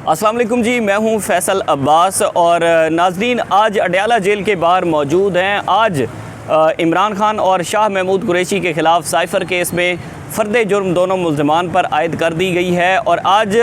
अस्सलाम वालेकुम जी, मैं हूं फैसल अब्बास और नाजरीन आज अडयाला जेल के बाहर मौजूद हैं। आज इमरान खान और शाह महमूद कुरैशी के ख़िलाफ़ साइफ़र केस में फ़र्द जुर्म दोनों मुल्ज़िमान पर आयद कर दी गई है और आज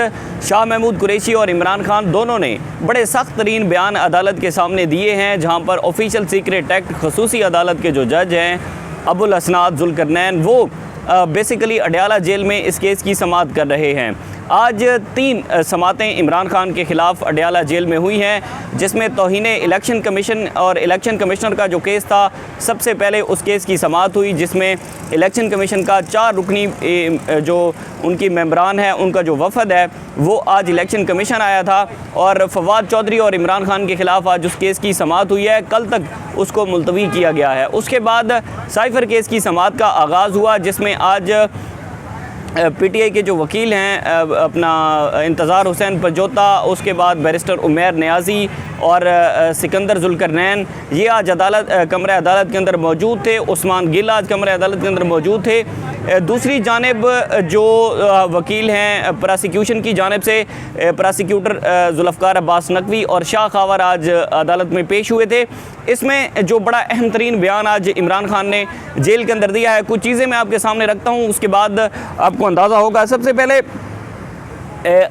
शाह महमूद कुरैशी और इमरान खान दोनों ने बड़े सख्त तरीन बयान अदालत के सामने दिए हैं, जहाँ पर ऑफिशियल सीक्रेट एक्ट खसूसी अदालत के जो जज हैं अबुल हसनात जुल्करनैन, वो बेसिकली अडयाला जेल में इस केस की समाअत कर रहे हैं। आज 3 समातें इमरान खान के ख़िलाफ़ अडयाला जेल में हुई हैं, जिसमें तौहीने इलेक्शन कमीशन और इलेक्शन कमिश्नर का जो केस था, सबसे पहले उस केस की समाअत हुई, जिसमें इलेक्शन कमीशन का 4 रुकनी जो उनकी मेंबरान है, उनका जो वफ़द है, वो आज इलेक्शन कमीशन आया था और फवाद चौधरी और इमरान खान के ख़िलाफ़ आज उस केस की समाअत हुई है। कल तक उसको मुलतवी किया गया है। उसके बाद साइफ़र केस की समाअत का आगाज़ हुआ, जिसमें आज पीटीआई के जो वकील हैं अपना इंतज़ार हुसैन पजोता, उसके बाद बैरिस्टर उमैर नियाज़ी और सिकंदर जुल्करनैन, ये आज कमरे अदालत के अंदर मौजूद थे। उस्मान गिल आज कमरे अदालत के अंदर मौजूद थे। दूसरी जानिब जो वकील हैं प्रोसिक्यूशन की जानिब से, प्रोसिक्यूटर जुल्फ़कार अब्बास नकवी और शाह खावर आज अदालत में पेश हुए थे। इसमें जो बड़ा अहम तरीन बयान आज इमरान खान ने जेल के अंदर दिया है, कुछ चीज़ें मैं आपके सामने रखता हूँ, उसके बाद आपको अंदाज़ा होगा। सबसे पहले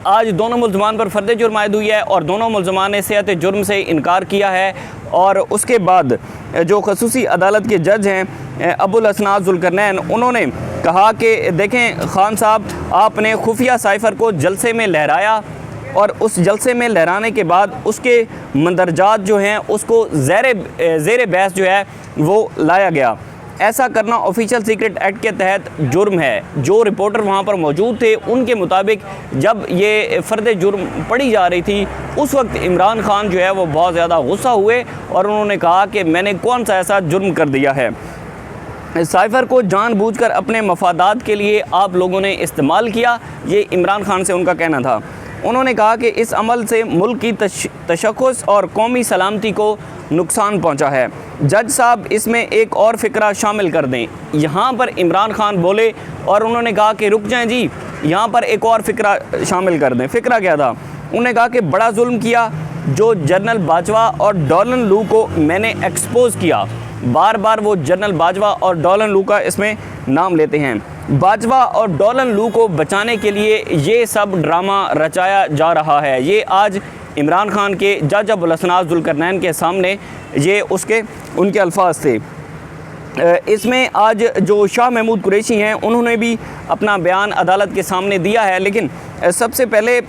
आज दोनों मुल्ज़मान पर फ़र्द जुर्म आयद हुई है और दोनों मुल्ज़मान ने सेहत जुर्म से इनकार किया है। और उसके बाद जो खसूसी अदालत के जज हैं अबुल हसनात जुल्करनैन, उन्होंने कहा कि देखें खान साहब, आपने खुफिया साइफ़र को जलसे में लहराया और उस जलसे में लहराने के बाद उसके मंदरजात जो हैं उसको ज़ेर बहस जो है वो लाया गया। ऐसा करना ऑफिशियल सीक्रेट एक्ट के तहत जुर्म है। जो रिपोर्टर वहाँ पर मौजूद थे, उनके मुताबिक जब ये फ़र्द जुर्म पढ़ी जा रही थी, उस वक्त इमरान खान जो है वो बहुत ज़्यादा गुस्सा हुए और उन्होंने कहा कि मैंने कौन सा ऐसा जुर्म कर दिया है। साइफ़र को जानबूझकर अपने मफादात के लिए आप लोगों ने इस्तेमाल किया, ये इमरान खान से उनका कहना था। उन्होंने कहा कि इस अमल से मुल्क की तशख़्ख़ुस और कौमी सलामती को नुकसान पहुंचा है। जज साहब, इसमें एक और फ़िक्रा शामिल कर दें। यहाँ पर इमरान खान बोले और उन्होंने कहा कि रुक जाएं जी, यहाँ पर एक और फ़िक्रा शामिल कर दें। फ़िक्रा क्या था? उन्होंने कहा कि बड़ा जुल्म किया जो जनरल बाजवा और डॉलन लू को मैंने एक्सपोज़ किया। बार बार वो जनरल बाजवा और डॉलन लू का इसमें नाम लेते हैं। बाजवा और डॉलन लू को बचाने के लिए ये सब ड्रामा रचाया जा रहा है। ये आज इमरान खान के जज अबुल हसनात जुल्करनैन के सामने ये उनके अल्फाज थे। इसमें आज जो शाह महमूद कुरैशी हैं, उन्होंने भी अपना बयान अदालत के सामने दिया है। लेकिन सबसे पहले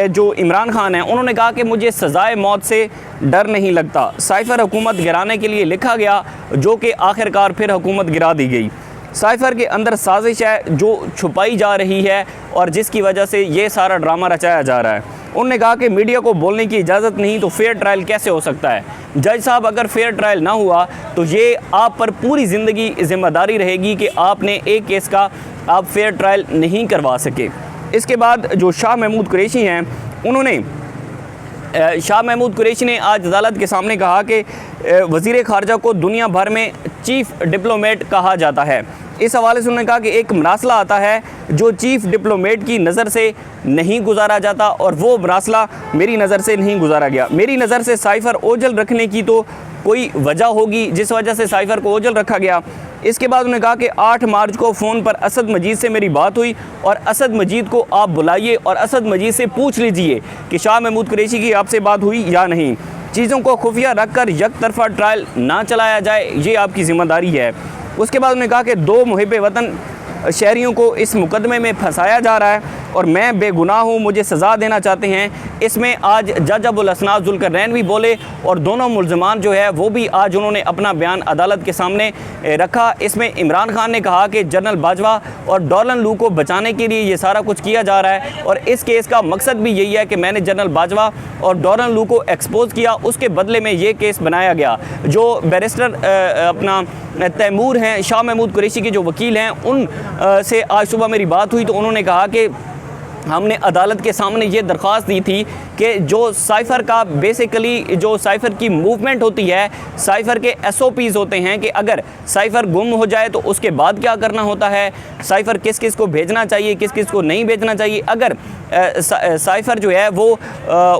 जो इमरान खान हैं, उन्होंने कहा कि मुझे सज़ाए मौत से डर नहीं लगता। साइफ़र हुकूमत गिराने के लिए लिखा गया, जो कि आखिरकार फिर हुकूमत गिरा दी गई। साइफ़र के अंदर साजिश है जो छुपाई जा रही है और जिसकी वजह से ये सारा ड्रामा रचाया जा रहा है। उन्होंने कहा कि मीडिया को बोलने की इजाज़त नहीं, तो फेयर ट्रायल कैसे हो सकता है? जज साहब, अगर फेयर ट्रायल ना हुआ तो ये आप पर पूरी ज़िंदगी ज़िम्मेदारी रहेगी कि आपने एक केस का आप फेयर ट्रायल नहीं करवा सके। इसके बाद जो शाह महमूद कुरैशी हैं, उन्होंने शाह महमूद कुरैशी ने आज अदालत के सामने कहा कि वज़ीर ख़ारजा को दुनिया भर में चीफ़ डिप्लोमेट कहा जाता है। इस हवाले से उन्होंने कहा कि एक मरासला आता है जो चीफ़ डिप्लोमेट की नज़र से नहीं गुजारा जाता और वो मरासला मेरी नज़र से नहीं गुजारा गया। मेरी नज़र से साइफ़र ओझल रखने की तो कोई वजह होगी जिस वजह से साइफ़र को ओझल रखा गया। इसके बाद उन्होंने कहा कि 8 मार्च को फ़ोन पर असद मजीद से मेरी बात हुई और असद मजीद को आप बुलाइए और असद मजीद से पूछ लीजिए कि शाह महमूद कुरैशी की आपसे बात हुई या नहीं। चीज़ों को खुफिया रखकर एक तरफा ट्रायल ना चलाया जाए, ये आपकी ज़िम्मेदारी है। उसके बाद उन्होंने कहा कि 2 मुहिब वतन शहरियों को इस मुकदमे में फंसाया जा रहा है और मैं बेगुनाह हूँ, मुझे सज़ा देना चाहते हैं। इसमें आज जज अबुल हसनात जुल्करनैन भी बोले और दोनों मुल्ज़मान जो है वो भी आज उन्होंने अपना बयान अदालत के सामने रखा। इसमें इमरान खान ने कहा कि जनरल बाजवा और डॉलन लू को बचाने के लिए ये सारा कुछ किया जा रहा है और इस केस का मकसद भी यही है कि मैंने जनरल बाजवा और डॉलन लू को एक्सपोज़ किया, उसके बदले में ये केस बनाया गया। जो बैरिस्टर अपना तैमूर हैं, शाह महमूद कुरैशी के जो वकील हैं, उन से आज सुबह मेरी बात हुई तो उन्होंने कहा कि हमने अदालत के सामने ये दरख्वास्त दी थी कि जो साइफ़र का बेसिकली जो साइफ़र की मूवमेंट होती है, साइफ़र के SOPs होते हैं कि अगर साइफ़र गुम हो जाए तो उसके बाद क्या करना होता है, साइफ़र किस किस को भेजना चाहिए, किस किस को नहीं भेजना चाहिए, अगर साइफ़र जो है वो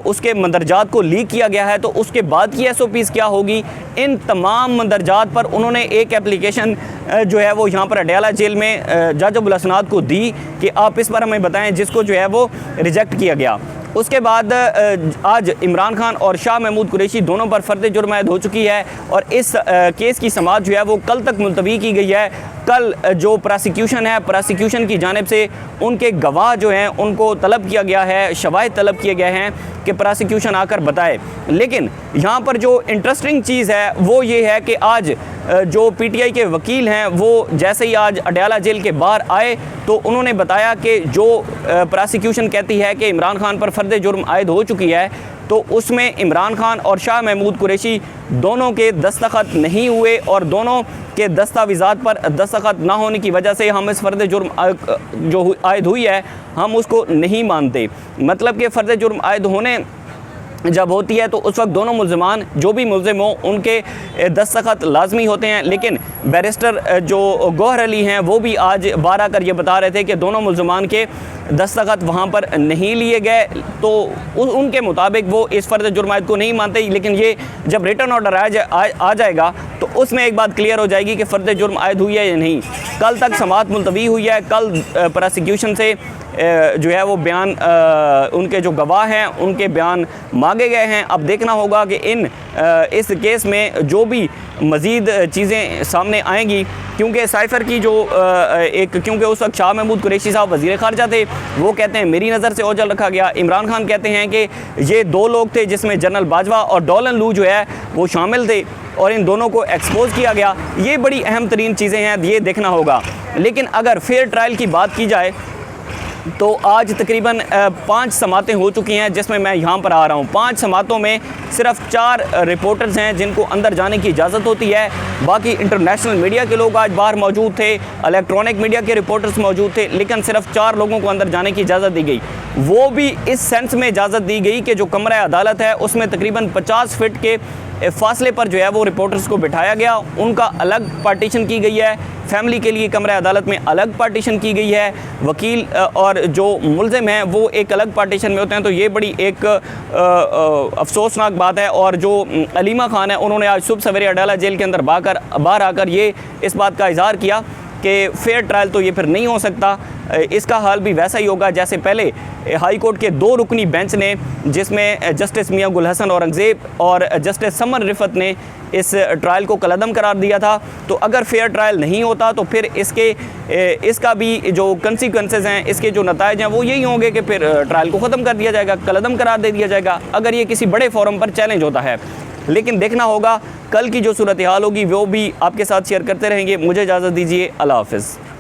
उसके मंदरजात को लीक किया गया है तो उसके बाद की SOPs क्या होगी। इन तमाम मंदरजात पर उन्होंने एक एप्लीकेशन जो है वो यहाँ पर अडयाला जेल में जज अबुल हसनात को दी कि आप इस पर हमें बताएं, जिसको जो है वो रिजेक्ट किया गया। उसके बाद आज इमरान खान और शाह महमूद कुरैशी दोनों पर फ़र्द जुर्म आयद हो चुकी है और इस केस की समाअत जो है वो कल तक मुलतवी की गई है। कल जो प्रोसिक्यूशन है, प्रोसिक्यूशन की जानिब से उनके गवाह जो हैं उनको तलब किया गया है, शवाहिद तलब किए गए हैं कि प्रोसिक्यूशन आकर बताए। लेकिन यहाँ पर जो इंटरेस्टिंग चीज़ है वो ये है कि आज जो PTI के वकील हैं वो जैसे ही आज अडयाला जेल के बाहर आए तो उन्होंने बताया कि जो प्रोसिक्यूशन कहती है कि इमरान खान पर फ़र्द जुर्म आयद हो चुकी है तो उसमें इमरान खान और शाह महमूद कुरैशी दोनों के दस्तखत नहीं हुए और दोनों के दस्तावेज़ात पर दस्तखत ना होने की वजह से हम इस फ़र्द जुर्म जो आयद हुई है हम उसको नहीं मानते। मतलब कि फ़र्द जुर्म आयद होने जब होती है तो उस वक्त दोनों मुल्ज़िमान जो भी मुल्ज़िम हो उनके दस्तखत लाजमी होते हैं। लेकिन बैरिस्टर जो गौहर अली हैं वो भी आज बाहर आकर ये बता रहे थे कि दोनों मुल्ज़िमान के दस्तखत वहाँ पर नहीं लिए गए, तो उनके मुताबिक वो इस फ़र्द जुर्मायत को नहीं मानते। लेकिन ये जब रिटर्न ऑर्डर आ जाएगा तो उसमें एक बात क्लियर हो जाएगी कि फ़र्द जुर्म आयद हुई है या नहीं। कल तक समाअत मुलतवी हुई है। कल प्रोसिक्यूशन से जो है वो बयान उनके जो गवाह हैं उनके बयान मांगे गए हैं। अब देखना होगा कि इस केस में जो भी मज़ीद चीज़ें सामने आएंगी, क्योंकि साइफ़र की जो क्योंकि उस वक्त शाह महमूद कुरैशी साहब वज़ीर ख़ारजा थे, वो कहते हैं मेरी नज़र से ओझल रखा गया। इमरान खान कहते हैं कि ये दो लोग थे जिसमें जनरल बाजवा और डोलन लू जो है वो शामिल थे और इन दोनों को एक्सपोज़ किया गया। ये बड़ी अहम तरीन चीज़ें हैं, ये देखना होगा। लेकिन अगर फेयर ट्रायल की बात की जाए तो आज तकरीबन 5 समातें हो चुकी हैं जिसमें मैं यहाँ पर आ रहा हूँ। 5 समातों में सिर्फ 4 रिपोर्टर्स हैं जिनको अंदर जाने की इजाज़त होती है। बाकी इंटरनेशनल मीडिया के लोग आज बाहर मौजूद थे, इलेक्ट्रॉनिक मीडिया के रिपोर्टर्स मौजूद थे, लेकिन सिर्फ 4 लोगों को अंदर जाने की इजाज़त दी गई। वो भी इस सेंस में इजाज़त दी गई कि जो कमरा अदालत है उसमें तकरीबन 50 फीट के फासले पर जो है वो रिपोर्टर्स को बिठाया गया। उनका अलग पार्टीशन की गई है, फैमिली के लिए कमरा अदालत में अलग पार्टीशन की गई है, वकील और जो मुल्ज़िम हैं वो एक अलग पार्टीशन में होते हैं। तो ये बड़ी एक अफसोसनाक बात है। और जो अलीमा खान है उन्होंने आज सुबह सवेरे अडयाला जेल के अंदर बाहर आकर ये इस बात का इज़हार किया कि फ़ेयर ट्रायल तो ये फिर नहीं हो सकता। इसका हाल भी वैसा ही होगा जैसे पहले हाई कोर्ट के 2 रुकनी बेंच ने, जिसमें जस्टिस मियां गुल हसन औरंगज़ेब और जस्टिस समर रिफत ने इस ट्रायल को कलअदम करार दिया था। तो अगर फेयर ट्रायल नहीं होता तो फिर इसका भी जो कंसिक्वेंसेस हैं, इसके जो नताइज हैं वो यही होंगे कि फिर ट्रायल को ख़त्म कर दिया जाएगा, कलअदम करार दे दिया जाएगा अगर ये किसी बड़े फोरम पर चैलेंज होता है। लेकिन देखना होगा कल की जो सूरत हाल होगी वो भी आपके साथ शेयर करते रहेंगे। मुझे इजाज़त दीजिए, अल्लाह हाफ़िज़।